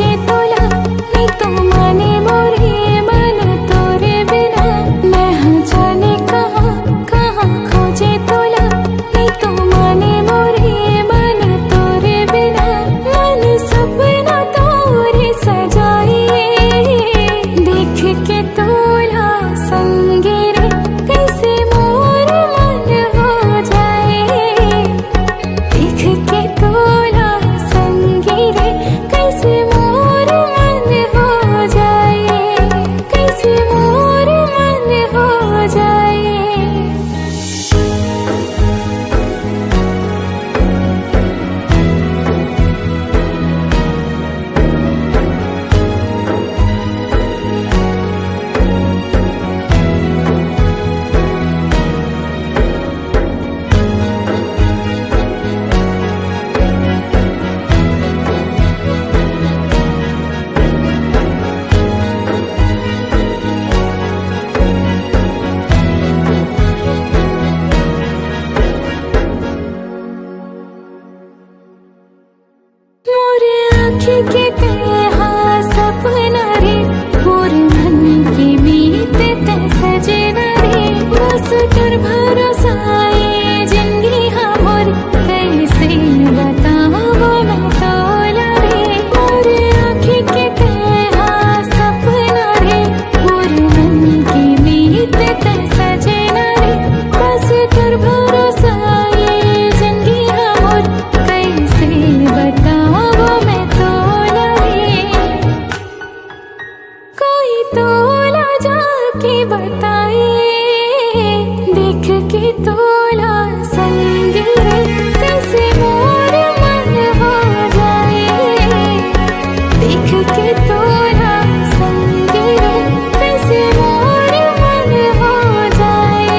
खोजे तोला नहीं तो माने मोरे मन तोरे बिना। मैं हाँ जाने कहाँ कहाँ खोजे तोला नहीं तो माने मोरे मन तोरे बिना। मन सपना तोरे सजाए देख के तोला संगे रे कैसे मोर मन हो जाए। देख के तोला संगे रे कैसे मोर मन हो जाए। कैसे मोर मन हो जाए। मोरे आँखी के तेहा सपना रे मोर मन के मीत ते सजना रे। बस कर भरोसा ये जिंदगी हमर कैसे बताओ मैं तोला रे। मोरे आँखी के तेहा सपना रे मोर मन के मीत ते सजना रे। बस कर भरोसा ये जिंदगी हमर कैसे बताओ मैं तोला रे। कोई तोला जाके बताए देख के तोला संग रे कैसे मोर मन हो जाए। देख के तोला संग रे कैसे मोर मन हो जाए।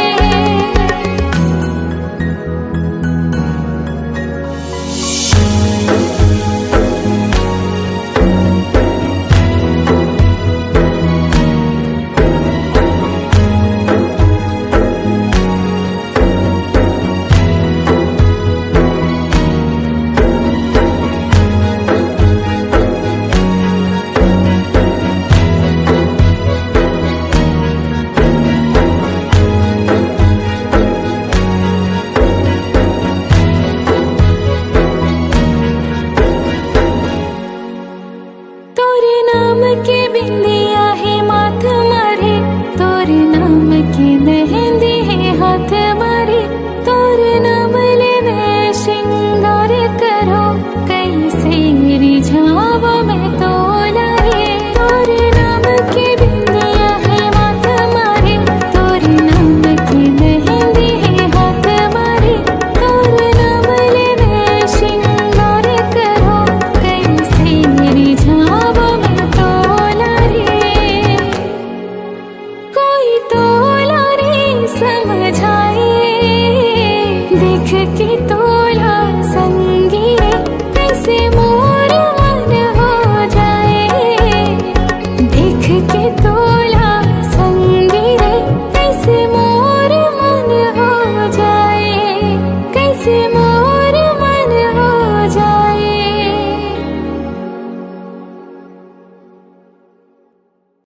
तोरे नाम के बिंदिया है माथ मारे तोरे नाम के मेहंदी है हाथ मारे। तोरे नाम ले मैं श्रृंगार करो कैसे रिझावा मैं तोला रे। तोरे नाम के बिंदिया है माथ मारे तोरे नाम के मेहंदी है हाथ मारे। तोरे नाम ले मैं श्रृंगार करो कैसे रिझावा मैं तोला रे। कोई तोला रे समझाए देख के तो